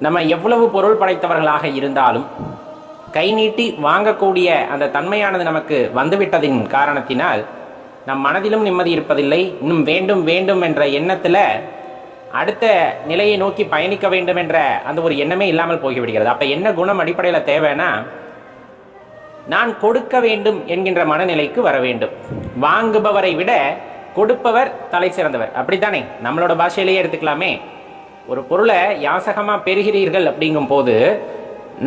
நம்ம எவ்வளவு பொருள் படைத்தவர்களாக இருந்தாலும் கை நீட்டி வாங்கக்கூடிய அந்த தன்மையானது நமக்கு வந்துவிட்டதின் காரணத்தினால் நம் மனதிலும் நிம்மதி இருப்பதில்லை. இன்னும் வேண்டும் வேண்டும் என்ற எண்ணத்தில் அடுத்த நிலையை நோக்கி பயணிக்க வேண்டும் என்ற அந்த ஒரு எண்ணமே இல்லாமல் போய்விடுகிறது. அப்போ என்ன குணம் அடிப்படையில் தேவைன்னா, நான் கொடுக்க வேண்டும் என்கின்ற மனநிலைக்கு வர வேண்டும். வாங்குபவரை விட கொடுப்பவர் தலை சிறந்தவர், அப்படித்தானே? நம்மளோட பாஷையிலேயே எடுத்துக்கலாமே. ஒரு பொருளை யாசகமாக பெறுகிறீர்கள் அப்படிங்கும் போது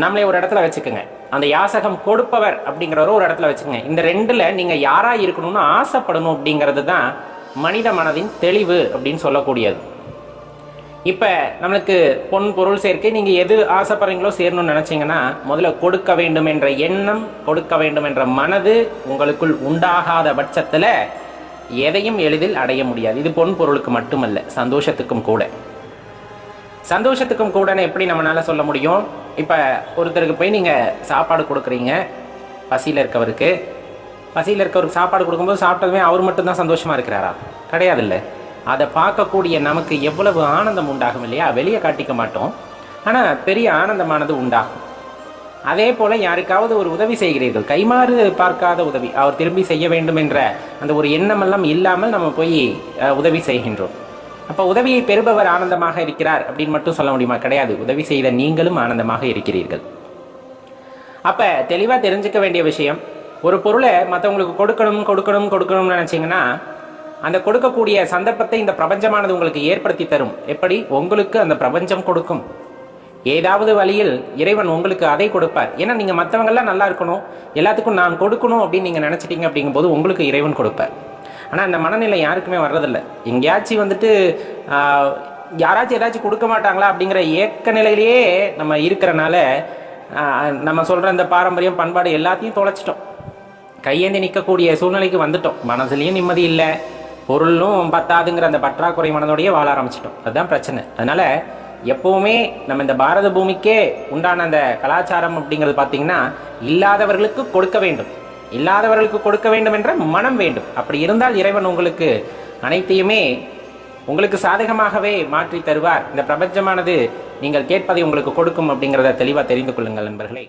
நம்மளே ஒரு இடத்துல வச்சுக்கோங்க, அந்த யாசகம் கொடுப்பவர் அப்படிங்கிறவரை ஒரு இடத்துல வச்சுக்கோங்க. இந்த ரெண்டில் நீங்கள் யாராக இருக்கணும்னு ஆசைப்படணும் அப்படிங்கிறது தான் மனித மனதின் தெளிவு அப்படின்னு சொல்லக்கூடியது. இப்போ நம்மளுக்கு பொன் பொருள் சேர்க்கை நீங்கள் எது ஆசைப்படுறீங்களோ சேரணும்னு நினச்சிங்கன்னா முதல்ல கொடுக்க வேண்டும் என்ற எண்ணம், கொடுக்க வேண்டும் என்ற மனது உங்களுக்குள் உண்டாகாத பட்சத்தில் எதையும் எளிதில் அடைய முடியாது. இது பொன் பொருளுக்கு மட்டுமல்ல, சந்தோஷத்துக்கும் கூட. சந்தோஷத்துக்கும் கூட எப்படி நம்மளால சொல்ல முடியும்? இப்போ ஒருத்தருக்கு போய் நீங்கள் சாப்பாடு கொடுக்குறீங்க, பசியில் இருக்கவருக்கு சாப்பாடு கொடுக்கும்போது சாப்பிட்டதுமே அவர் மட்டும்தான் சந்தோஷமாக இருக்கிறாரா? கிடையாது. இல்லை, அதை பார்க்கக்கூடிய நமக்கு எவ்வளவு ஆனந்தம் உண்டாகும் இல்லையா? வெளியே காட்டிக்க மாட்டோம், ஆனால் பெரிய ஆனந்தமானது உண்டாகும். அதே போல் யாருக்காவது ஒரு உதவி செய்கிறீர்கள், கைமாறு பார்க்காத உதவி, அவர் திரும்பி செய்ய வேண்டும் என்ற அந்த ஒரு எண்ணமெல்லாம் இல்லாமல் நம்ம போய் உதவி செய்கின்றோம். அப்போ உதவியை பெறுபவர் ஆனந்தமாக இருக்கிறார் அப்படின்னு மட்டும் சொல்ல முடியுமா? கிடையாது. உதவி செய்த நீங்களும் ஆனந்தமாக இருக்கிறீர்கள். அப்போ தெளிவாக தெரிஞ்சுக்க வேண்டிய விஷயம், ஒரு பொருளை மற்றவங்களுக்கு கொடுக்கணும்னு நினச்சிங்கன்னா அந்த கொடுக்கக்கூடிய சந்தர்ப்பத்தை இந்த பிரபஞ்சமானது உங்களுக்கு ஏற்படுத்தி தரும். எப்படி? உங்களுக்கு அந்த பிரபஞ்சம் கொடுக்கும். ஏதாவது வழியில் இறைவன் உங்களுக்கு அதை கொடுப்பார். ஏன்னா நீங்கள் மற்றவங்கெல்லாம் நல்லா இருக்கணும், எல்லாத்துக்கும் நான் கொடுக்கணும் அப்படின்னு நீங்கள் நினச்சிட்டீங்க அப்படிங்கும்போது உங்களுக்கு இறைவன் கொடுப்பார். ஆனால் அந்த மனநிலை யாருக்குமே வர்றதில்லை. எங்கேயாச்சும் வந்துட்டு யாராச்சும் ஏதாச்சும் கொடுக்க மாட்டாங்களா அப்படிங்கிற ஏக்க நிலையிலேயே நம்ம இருக்கிறனால நம்ம சொல்கிற இந்த பாரம்பரியம் பண்பாடு எல்லாத்தையும் தொலைச்சிட்டோம். கையேந்தி நிற்கக்கூடிய சூழ்நிலைக்கு வந்துட்டோம். மனசுலேயும் நிம்மதி இல்லை, பொருளும் பத்தாதுங்கிற அந்த பற்றாக்குறை மனதோடையே வாழ ஆரம்பிச்சிட்டோம். அதுதான் பிரச்சனை. அதனால் எப்போவுமே நம்ம இந்த பாரத பூமிக்கே உண்டான அந்த கலாச்சாரம் அப்படிங்கிறது பார்த்திங்கன்னா, இல்லாதவர்களுக்கு கொடுக்க வேண்டும், இல்லாதவர்களுக்கு கொடுக்க வேண்டும் என்ற மனம் வேண்டும். அப்படி இருந்தால் இறைவன் உங்களுக்கு அனைத்தையுமே உங்களுக்கு சாதகமாகவே மாற்றி தருவார். இந்த பிரபஞ்சமானது நீங்கள் கேட்பதை உங்களுக்கு கொடுக்கும் அப்படிங்கிறத தெளிவாக தெரிந்து கொள்ளுங்கள் நண்பர்களே.